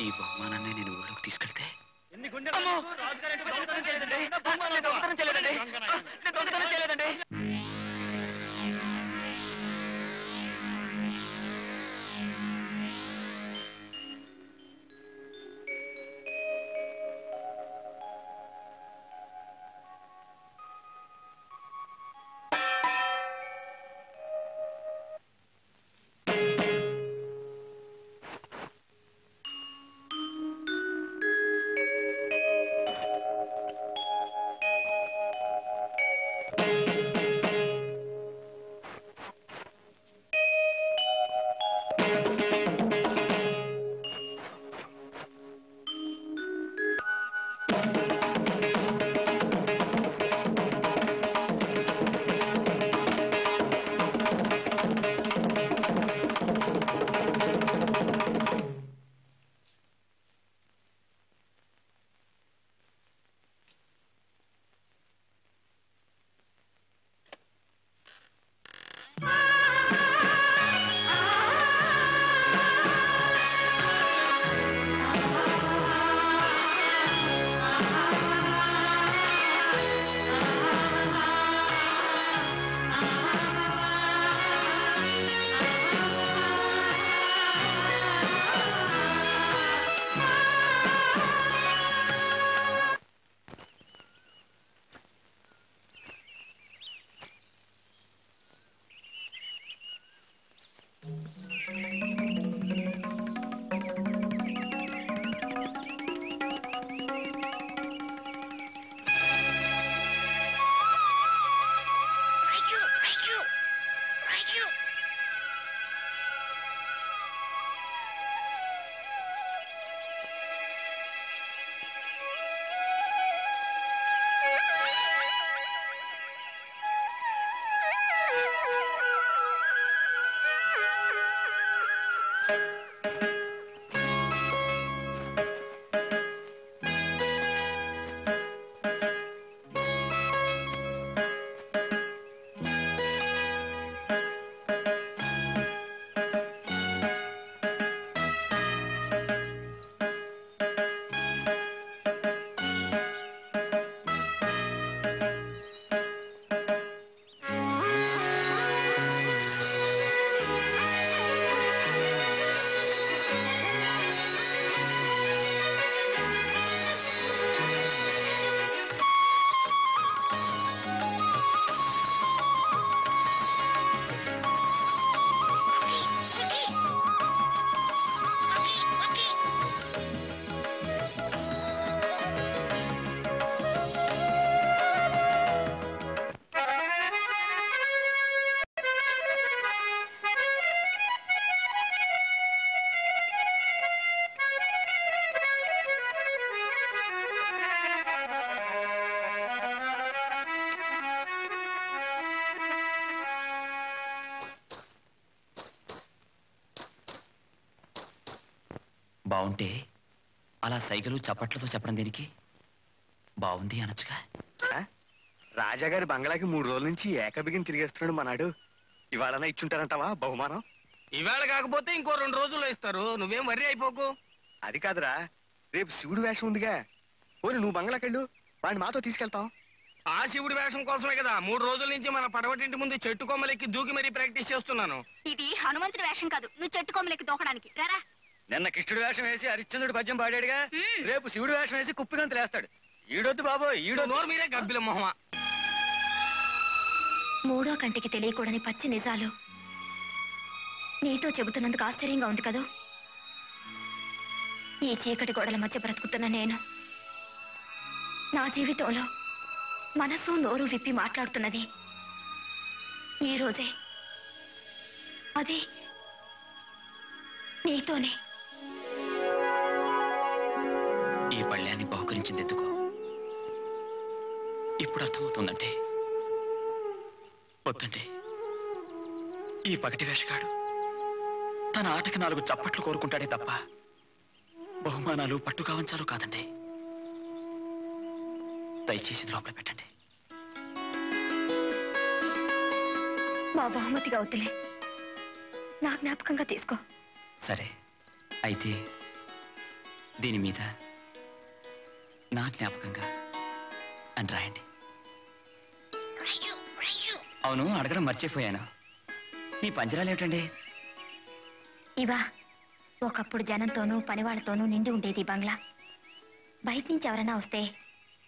ఈ బహుమానాన్ని నేను ఊళ్ళోకి తీసుకెళ్తే బాగుంటే అలా సైగలు చప్పట్లతో చెప్పడం దేనికి? బాగుంది అనొచ్చుగా. రాజాగారి బంగ్లాకి 3 రోజుల నుంచి ఏకబిగిని తిరిగేస్తున్నాడు మనాడు. ఇవాళనా ఇచ్చుంటారంటావా బహుమానం? ఇవాళ కాకపోతే ఇంకో 2 రోజుల్లో ఇస్తారు. నువ్వేం వర్రీ అయిపోకు. అది కాదురా, రేపు శివుడు వేషం ఉందిగా. పోనీ నువ్వు బంగ్లాకెళ్ళు, వాడిని మాతో తీసుకెళ్తాం. ఆ శివుడి వేషం కోసమే కదా 3 రోజుల నుంచి మన పడవటింటి ముందు చెట్టు కొమ్మలెక్కి దూకి మరీ ప్రాక్టీస్ చేస్తున్నాను. ఇది హనుమంతుడి వేషం కాదు, నువ్వు చెట్టు కొమ్మలెక్కి దూకడానికి రారా. నిన్న కిష్టుడు వేషం వేసి హరిశ్చంద్రుడు పద్యం పాడాడుగా, రేపు శివుడు వేషం వేసి కుప్పిగంతులు వేస్తాడు. ఈడొద్దు బాబో, ఈడో నోరు మీరే గబ్బిల మొహమా. 3వ కంటికి తెలియకూడని పచ్చి నిజాలు నీతో చెబుతున్నందుకు ఆశ్చర్యంగా ఉంది కదూ. ఈ చీకటి గోడల మధ్య బ్రతుకుతున్న నేను నా జీవితంలో మనసు నోరు విప్పి మాట్లాడుతున్నది ఈ రోజే. అది నీతోనే. ఈ పళ్ళ్యాన్ని బహుకరించింది ఎందుకు ఇప్పుడు అర్థమవుతుందంటే, వద్దంటే ఈ పగటి వేషగాడు తన ఆటకి 4 చప్పట్లు కోరుకుంటాడే తప్ప బహుమానాలు పట్టు కావంచాలు కాదండి. దయచేసి లోపల పెట్టండి. మా బహుమతిగా వద్దులే, నా జ్ఞాపకంగా తీసుకో. సరే అయితే దీని మీద నా జ్ఞాపకంగా అని రాయండి. అవును, అడగడం మర్చిపోయాను. ఈ పంజరాలు ఏమిటండి? ఇవా ఒకప్పుడు జనంతోనూ పనివాళ్లతోనూ నిండి ఉండేది బంగ్లా. బయట నుంచి ఎవరైనా వస్తే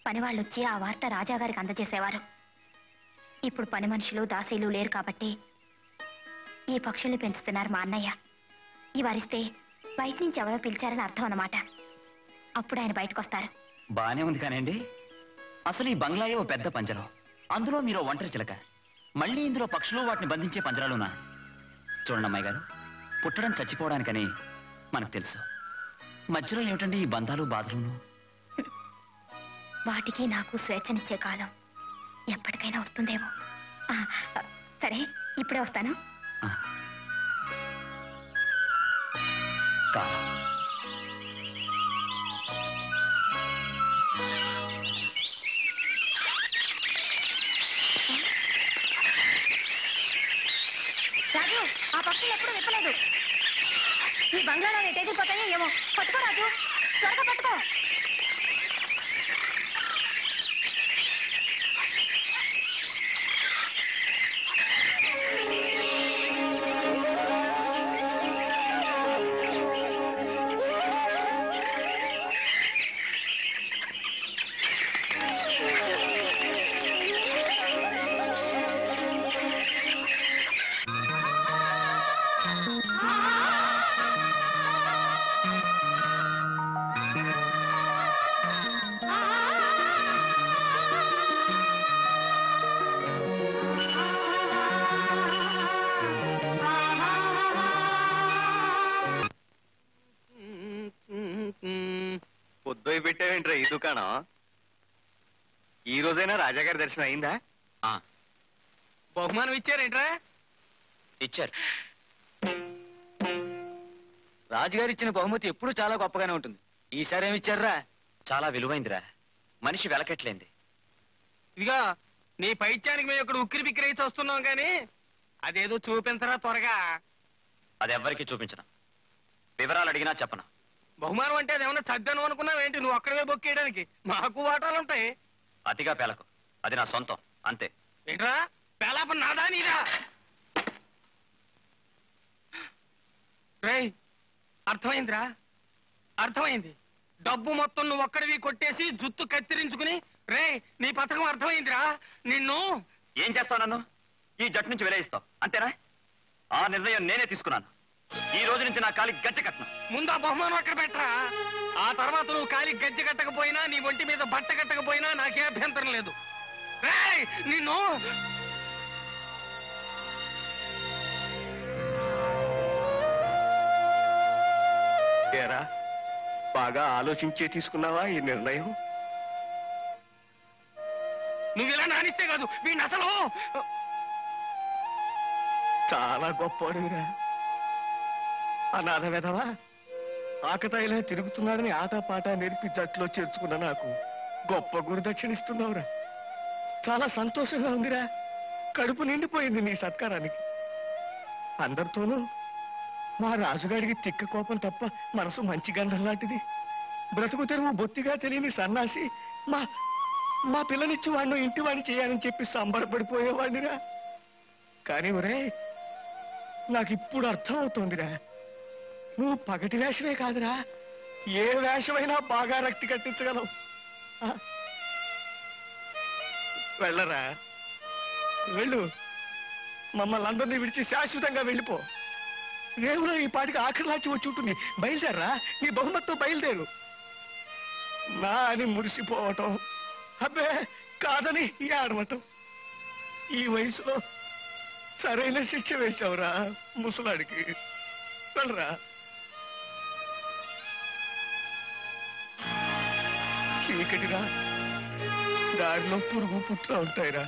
పనివాళ్ళు వచ్చి ఆ వార్త రాజాగారికి అందజేసేవారు. ఇప్పుడు పని మనుషులు దాసీలు లేరు కాబట్టి ఈ పక్షుల్ని పెంచుతున్నారు మా అన్నయ్య. ఇవరిస్తే బయట నుంచి ఎవరో పిలిచారని అర్థం అన్నమాట. అప్పుడు ఆయన బయటకు వస్తారు. బానే ఉంది కానండి, అసలు ఈ బంగ్లాయే ఓ పెద్ద పంజరం, అందులో మీరు ఒంటరి చిలక, మళ్ళీ ఇందులో పక్షులు వాటిని బంధించే పంజరాలున్నా. చూడండి అమ్మాయి గారు, పుట్టడం చచ్చిపోవడానికని మనకు తెలుసు. మధ్యలో ఏమిటండి ఈ బంధాలు బాధలును? వాటికి నాకు స్వేచ్ఛనిచ్చే కాలం ఎప్పటికైనా వస్తుందేమో. ఆ, సరే, ఇప్పుడే వస్తాను. కాలం రాజు, ఆ పక్షులు ఎప్పుడు విప్పలేదు. ఈ బంగ్లాలో ఎటెగిరిపోతాయో ఏమో. పట్టుకో రాజు, త్వరగా పట్టుకో. పొద్దుపోయి పెట్టావేంట్రా ఈ దుకాణం? ఈ రోజైనా రాజాగారి దర్శనం అయిందా? బహుమానం ఇచ్చారేంట్రా? ఇచ్చారు. రాజుగారు ఇచ్చిన బహుమతి ఎప్పుడూ చాలా గొప్పగానే ఉంటుంది. ఈసారి ఏమి ఇచ్చారా? చాలా విలువైందిరా, మనిషి వెలకెట్లేంది. ఇదిగా నీ పైత్యానికి మేము ఇక్కడ ఉక్కిరి బిక్కిరి అయితే వస్తున్నాం కానీ అదేదో చూపించరా త్వరగా. అది ఎవ్వరికీ చూపించను, వివరాలు అడిగినా చెప్పను. బహుమానం అంటే అదేమన్నా చద్దాను అనుకున్నావేంటి? నువ్వు అక్కడవే బొక్కేయడానికి మాకు వాటాలుంటాయి. అతిగా పేలకు, అది నా సొంతం అంతే. ఏంట్రా పేలాప నాదా నీదా? రేయ్, అర్థమైందిరా, అర్థమైంది. డబ్బు మొత్తం నువ్వు ఒక్కడివి కొట్టేసి జుత్తు కత్తిరించుకుని రేయ్ నీ పథకం అర్థమైందిరా. నిన్ను ఏం చేస్తావు? నన్ను ఈ జట్టు నుంచి విలయిస్తావు అంతేనా? ఆ నిర్ణయం నేనే తీసుకున్నాను. ఈ రోజు నుంచి నా కాలి గజ్జె కట్టను. ముందు ఆ బహుమానం అక్కడ పెట్టరా. ఆ తర్వాత నువ్వు కాలి గజ్జె కట్టకపోయినా నీ ఒంటి మీద బట్ట కట్టకపోయినా నాకే అభ్యంతరం లేదు. రేయ్ నిన్ను ఏరా, బాగా ఆలోచించే తీసుకున్నావా ఈ నిర్ణయం? నువ్వు ఇలా నానిస్తే కాదు వీడిని అసలు. చాలా గొప్పవాడురా. అనాథ వెధవా ఆకతాయిలా తిరుగుతున్నాడని ఆటపాట నేర్పి జట్లో చేర్చుకున్న నాకు గొప్ప గురుదక్షిణ ఇస్తున్నావురా. చాలా సంతోషంగా ఉందిరా. కడుపు నిండిపోయింది నీ సత్కారానికి. అందరితోనూ మా రాజుగాడికి తిక్క కోపం తప్ప మనసు మంచి గంధం లాంటిది. బ్రతుకు తెరువు బొత్తిగా తెలియని సన్నాసి మా మా పిల్లనిచ్చి వాడిని ఇంటి వాడిని చేయాలని చెప్పి సంబరపడిపోయేవాడినిరా. కానీ ఒరే, నాకు ఇప్పుడు అర్థం అవుతోందిరా, నువ్వు పగటి వేషమే కాదురా, ఏ వేషమైనా బాగా రక్తి కట్టించగలవు. వెళ్ళరా, వెళ్ళు. మమ్మల్ని అందరినీ విడిచి శాశ్వతంగా వెళ్ళిపో. రేవులో ఈ పాటికి ఆఖరిలాచి వచ్చి ఉంటుంది. బయలుదేరరా, నీ బహుమతితో బయలుదేరు. నా అని మురిసిపోవటం, అబ్బే కాదని ఆడవటం. ఈ వయసులో సరైన శిక్ష వేశావురా ముసలాడికి. వెళ్ళరా. చీకటిరా, దారిలో పురుగు పుట్లా ఉంటాయిరా.